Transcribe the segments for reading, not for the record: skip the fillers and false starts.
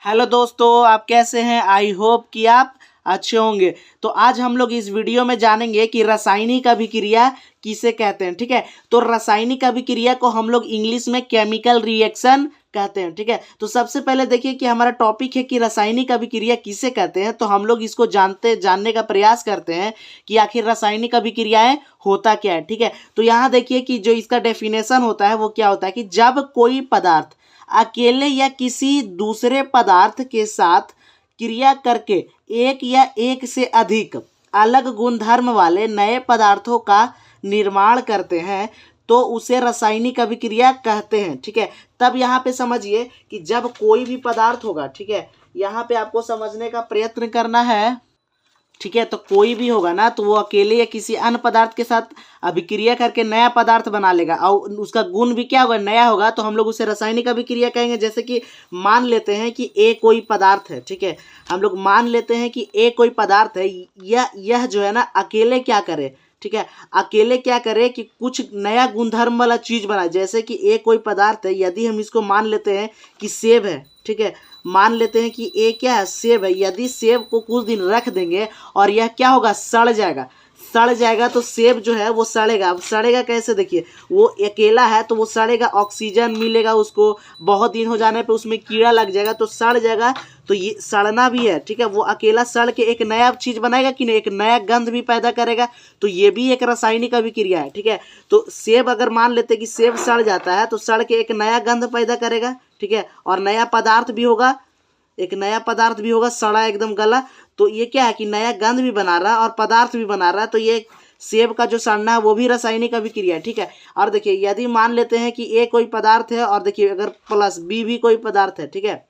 Hello दोस्तों, आप कैसे हैं। आई होप कि आप अच्छे होंगे। तो आज हम लोग इस वीडियो में जानेंगे कि रासायनिक अभिक्रिया किसे कहते हैं। ठीक है, तो रासायनिक अभिक्रिया को हम लोग इंग्लिश में केमिकल रिएक्शन कहते हैं। ठीक है, तो सबसे पहले देखिए कि हमारा टॉपिक है कि रासायनिक अभिक्रिया किसे कहते हैं। तो हम लोग इसको जानने का प्रयास करते हैं कि आखिर रासायनिक अभिक्रियाएं होता क्या है। ठीक है, तो यहाँ देखिए कि जो इसका डेफिनेशन होता है वो क्या होता है कि जब कोई पदार्थ अकेले या किसी दूसरे पदार्थ के साथ क्रिया करके एक या एक से अधिक अलग गुणधर्म वाले नए पदार्थों का निर्माण करते हैं तो उसे रासायनिक अभिक्रिया कहते हैं। ठीक है, तब यहाँ पे समझिए कि जब कोई भी पदार्थ होगा, ठीक है, यहाँ पे आपको समझने का प्रयत्न करना है। ठीक है, तो कोई भी होगा ना तो वो अकेले या किसी अन्य पदार्थ के साथ अभिक्रिया करके नया पदार्थ बना लेगा और उसका गुण भी क्या होगा, नया होगा, तो हम लोग उसे रासायनिक अभिक्रिया कहेंगे। जैसे कि मान लेते हैं कि ए कोई पदार्थ है। ठीक है, हम लोग मान लेते हैं कि ए कोई पदार्थ है, यह जो है ना अकेले क्या करे। ठीक है, अकेले क्या करे कि कुछ नया गुणधर्म वाला चीज बनाए। जैसे कि ए कोई पदार्थ है, यदि हम इसको मान लेते हैं कि सेब है। ठीक है, मान लेते हैं कि ए क्या है, सेब है। यदि सेब को कुछ दिन रख देंगे और यह क्या होगा, सड़ जाएगा तो सेब जो है वो सड़ेगा। अब सड़ेगा कैसे, देखिए वो अकेला है तो वो सड़ेगा, ऑक्सीजन मिलेगा उसको, बहुत दिन हो जाने पे उसमें कीड़ा लग जाएगा तो सड़ जाएगा। तो ये सड़ना भी है। ठीक है, वो अकेला सड़ के एक नया चीज बनाएगा कि नहीं, एक नया गंध भी पैदा करेगा। तो ये भी एक रासायनिक अभिक्रिया है। ठीक है, तो सेब अगर मान लेते हैं कि सेब सड़ जाता है तो सड़ के एक नया गंध पैदा करेगा। ठीक है, और नया पदार्थ भी होगा, एक नया पदार्थ भी होगा, सड़ा एकदम गला। तो ये क्या है कि नया गंध भी बना रहा है और पदार्थ भी बना रहा है। तो ये सेब का जो सड़ना है वो भी रासायनिक अभिक्रिया है। ठीक है, और देखिए यदि मान लेते हैं कि ए कोई पदार्थ है और देखिए अगर प्लस बी भी कोई पदार्थ है। ठीक है,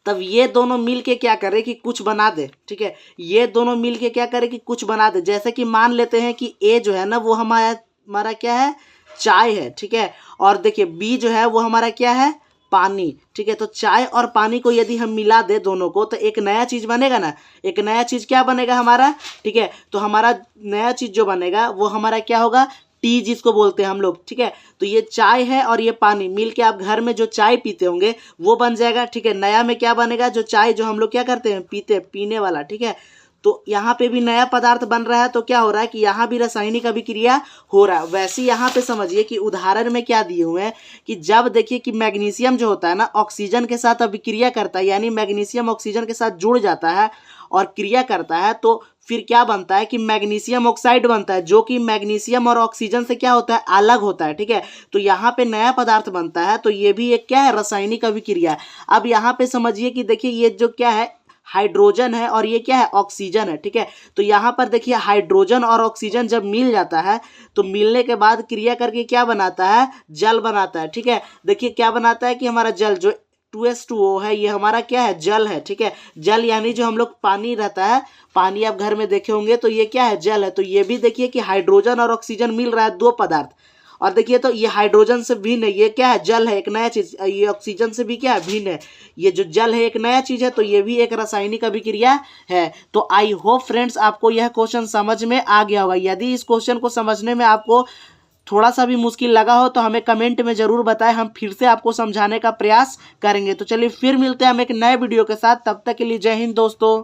तब ये दोनों मिल के क्या करे कि कुछ बना दे। ठीक है, ये दोनों मिल के क्या करे कि कुछ बना दे। जैसे कि मान लेते हैं कि ए जो है ना वो हमारा क्या है, चाय है। ठीक है, और देखिए बी जो है वो हमारा क्या है, पानी। ठीक है, तो चाय और पानी को यदि हम मिला दे दोनों को तो एक नया चीज बनेगा ना। एक नया चीज क्या बनेगा हमारा। ठीक है, तो हमारा नया चीज जो बनेगा वो हमारा क्या होगा, टी जिसको बोलते हैं हम लोग। ठीक है, तो ये चाय है और ये पानी मिल के आप घर में जो चाय पीते होंगे वो बन जाएगा। ठीक है, नया में क्या बनेगा, जो चाय जो हम लोग क्या करते हैं पीने वाला। ठीक है, तो यहाँ पे भी नया पदार्थ बन रहा है। तो क्या हो रहा है कि यहाँ भी रासायनिक अभिक्रिया हो रहा है। वैसे यहाँ पे समझिए कि उदाहरण में क्या दिए हुए हैं कि जब देखिए कि मैग्नीशियम जो होता है ना ऑक्सीजन के साथ अभिक्रिया करता है, यानी मैग्नीशियम ऑक्सीजन के साथ जुड़ जाता है और क्रिया करता है, तो फिर क्या बनता है कि मैग्नीशियम ऑक्साइड बनता है, जो कि मैग्नीशियम और ऑक्सीजन से क्या होता है, अलग होता है। ठीक है, तो यहाँ पे नया पदार्थ बनता है। तो ये भी एक क्या है, रासायनिक अभिक्रिया है। अब यहाँ पे समझिए कि देखिए ये जो क्या है, हाइड्रोजन है और ये क्या है, ऑक्सीजन है। ठीक है, तो यहाँ पर देखिए हाइड्रोजन और ऑक्सीजन जब मिल जाता है तो मिलने के बाद क्रिया करके क्या बनाता है, जल बनाता है। ठीक है, देखिए क्या बनाता है कि हमारा जल जो 2H2O है ये हमारा क्या है, जल है। ठीक है, जल यानी जो हम लोग पानी रहता है, पानी आप घर में देखे होंगे तो ये क्या है, जल है। तो ये भी देखिए कि हाइड्रोजन और ऑक्सीजन मिल रहा है, दो पदार्थ। और देखिए तो ये हाइड्रोजन से भिन्न है, ये क्या है, जल है, एक नया चीज। ये ऑक्सीजन से भी क्या है, भिन्न है। ये जो जल है एक नया चीज है, तो ये भी एक रासायनिक अभिक्रिया है। तो आई होप फ्रेंड्स आपको यह क्वेश्चन समझ में आ गया होगा। यदि इस क्वेश्चन को समझने में आपको थोड़ा सा भी मुश्किल लगा हो तो हमें कमेंट में जरूर बताएं, हम फिर से आपको समझाने का प्रयास करेंगे। तो चलिए फिर मिलते हैं हम एक नए वीडियो के साथ, तब तक के लिए जय हिंद दोस्तों।